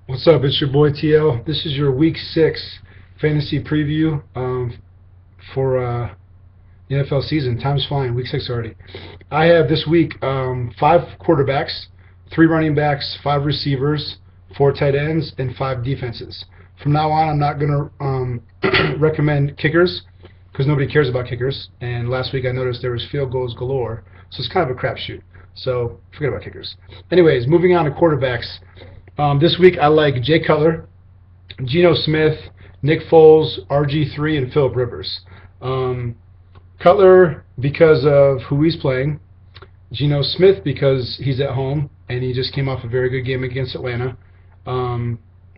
What's up? It's your boy TL. This is your Week 6 fantasy preview for the NFL season. Time's flying. Week 6 already. I have this week 5 quarterbacks, 3 running backs, 5 receivers, 4 tight ends, and 5 defenses. From now on, I'm not going to recommend kickers because nobody cares about kickers. And last week I noticed there was field goals galore, so it's kind of a crapshoot. So forget about kickers. Anyways, moving on to quarterbacks. This week I like Jay Cutler, Geno Smith, Nick Foles, RG3, and Philip Rivers. Cutler because of who he's playing. Geno Smith because he's at home and he just came off a very good game against Atlanta,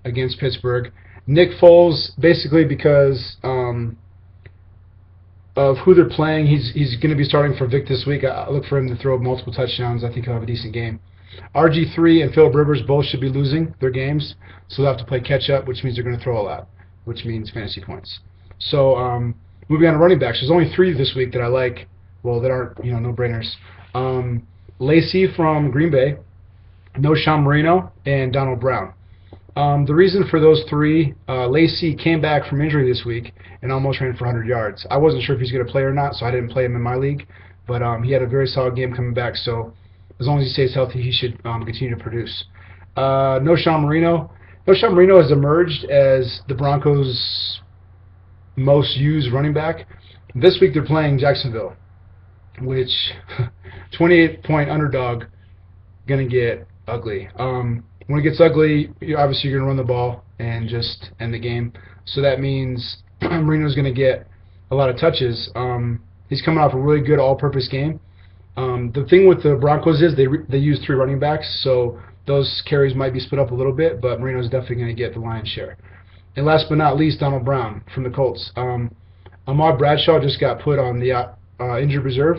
against Pittsburgh. Nick Foles basically because of who they're playing. He's going to be starting for Vic this week. I look for him to throw multiple touchdowns. I think he'll have a decent game. RG3 and Philip Rivers both should be losing their games, so they'll have to play catch up, which means they're going to throw a lot, which means fantasy points. So moving on to running backs, there's only 3 this week that I like. Well, that aren't no-brainers. Lacy from Green Bay, Noshawn Moreno, and Donald Brown. The reason for those 3, Lacy came back from injury this week and almost ran for 100 yards. I wasn't sure if he's going to play or not, so I didn't play him in my league. But he had a very solid game coming back, so as long as he stays healthy, he should continue to produce. Noshawn Moreno. Noshawn Moreno has emerged as the Broncos' most used running back. This week they're playing Jacksonville, which 28-point underdog, going to get ugly. When it gets ugly, obviously you're going to run the ball and just end the game. So that means Marino's going to get a lot of touches. He's coming off a really good all-purpose game. The thing with the Broncos is they use 3 running backs, so those carries might be split up a little bit, but Marino's definitely going to get the lion's share. And last but not least, Donald Brown from the Colts. Ahmad Bradshaw just got put on the injured reserve.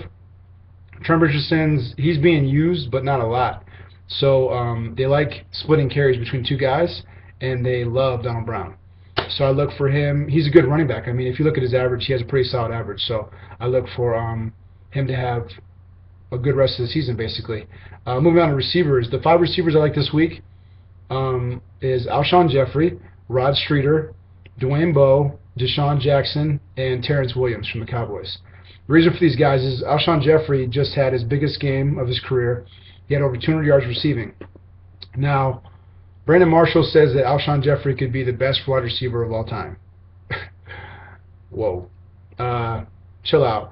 Trent Richardson's, he's being used, but not a lot. So they like splitting carries between 2 guys, and they love Donald Brown. So I look for him. He's a good running back. I mean, if you look at his average, he has a pretty solid average. So I look for him to have a good rest of the season, basically. Moving on to receivers. The 5 receivers I like this week is Alshon Jeffrey, Rod Streeter, Dwayne Bowe, Deshaun Jackson, and Terrence Williams from the Cowboys. The reason for these guys is Alshon Jeffrey just had his biggest game of his career. He had over 200 yards receiving. Now, Brandon Marshall says that Alshon Jeffrey could be the best wide receiver of all time. Whoa. Chill out.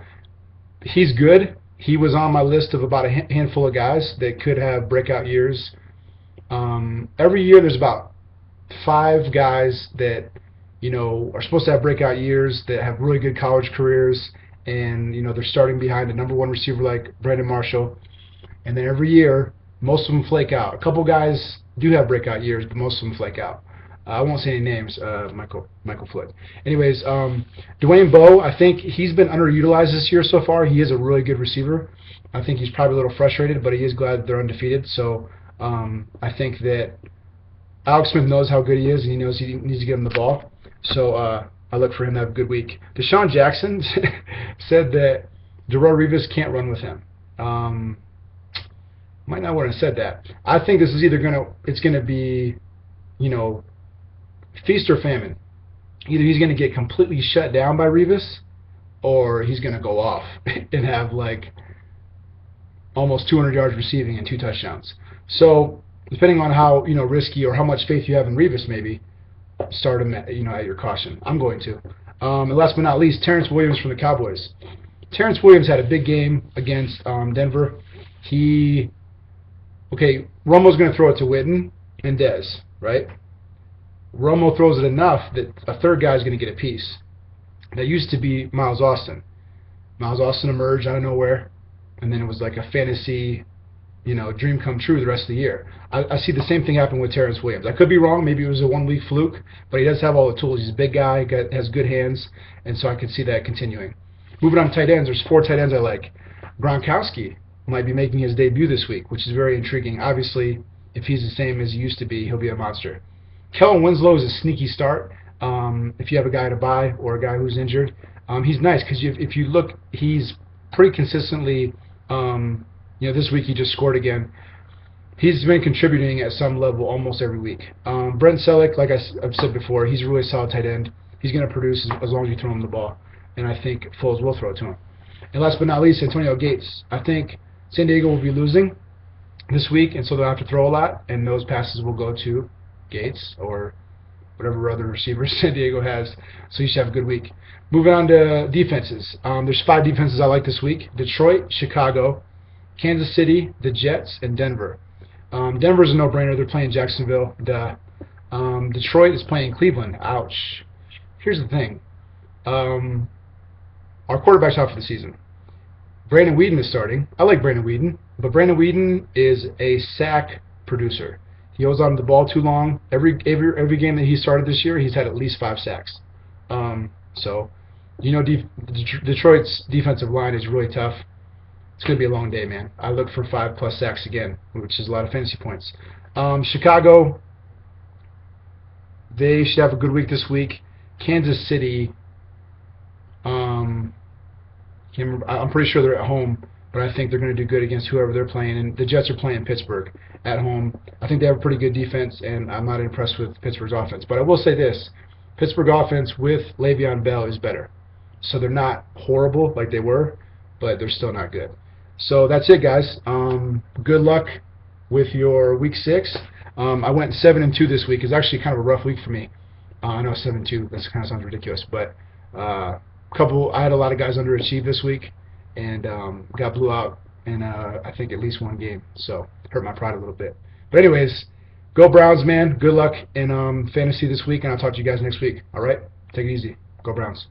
He's good. He was on my list of about a handful of guys that could have breakout years. Every year there's about 5 guys that are supposed to have breakout years, that have really good college careers, and they're starting behind a number 1 receiver like Brandon Marshall. And then every year, most of them flake out. A couple guys do have breakout years, but most of them flake out. I won't say any names, Michael Flood. Anyways, Dwayne Bowe, I think he's been underutilized this year so far. He is a really good receiver. I think he's probably a little frustrated, but he is glad that they're undefeated. So I think that Alex Smith knows how good he is, and he knows he needs to get him the ball. So I look for him to have a good week. Deshaun Jackson said that Darrelle Revis can't run with him. Might not want to have said that. I think this is either it's gonna be, feast or famine. Either he's gonna get completely shut down by Revis, or he's gonna go off and have like almost 200 yards receiving and 2 touchdowns. So depending on how risky or how much faith you have in Revis, maybe start him at your caution. I'm going to. And last but not least, Terrence Williams from the Cowboys. Terrence Williams had a big game against Denver. Romo's going to throw it to Witten and Dez, right? Romo throws it enough that a third guy is going to get a piece. That used to be Miles Austin. Miles Austin emerged out of nowhere, and then it was like a fantasy, dream come true the rest of the year. I see the same thing happen with Terrence Williams. I could be wrong. Maybe it was a 1-week fluke, but he does have all the tools. He's a big guy, has good hands, and so I could see that continuing. Moving on to tight ends, there's 4 tight ends I like. Gronkowski might be making his debut this week, which is very intriguing. Obviously, if he's the same as he used to be, he'll be a monster. Kellen Winslow is a sneaky start. If you have a guy to buy or a guy who's injured, he's nice because if you look, he's pretty consistently. This week he just scored again. He's been contributing at some level almost every week. Brent Selleck, like I've said before, he's a really solid tight end. He's going to produce as long as you throw him the ball, and I think Foles will throw it to him. And last but not least, Antonio Gates. I think San Diego will be losing this week, and so they'll have to throw a lot, and those passes will go to Gates or whatever other receivers San Diego has. So you should have a good week. Moving on to defenses. There's 5 defenses I like this week: Detroit, Chicago, Kansas City, the Jets, and Denver. Denver's a no-brainer. They're playing Jacksonville. Duh. Detroit is playing Cleveland. Ouch. Here's the thing. Our quarterback's out for the season. Brandon Weeden is starting. I like Brandon Weeden, but Brandon Weeden is a sack producer. He holds on to the ball too long. Every game that he started this year, he's had at least 5 sacks. So, Detroit's defensive line is really tough. It's going to be a long day, man. I look for 5+ sacks again, which is a lot of fantasy points. Chicago, they should have a good week this week. Kansas City, I'm pretty sure they're at home, but I think they're going to do good against whoever they're playing. And the Jets are playing Pittsburgh at home. I think they have a pretty good defense, and I'm not impressed with Pittsburgh's offense. But I will say this: Pittsburgh offense with Le'Veon Bell is better. So they're not horrible like they were, but they're still not good. So that's it, guys. Good luck with your Week 6. I went 7-2 this week. It's actually kind of a rough week for me. I know 7-2. That kind of sounds ridiculous, but I had a lot of guys underachieve this week, and got blew out in I think at least one game. So hurt my pride a little bit. But anyways, go Browns, man. Good luck in fantasy this week, and I'll talk to you guys next week. All right, take it easy. Go Browns.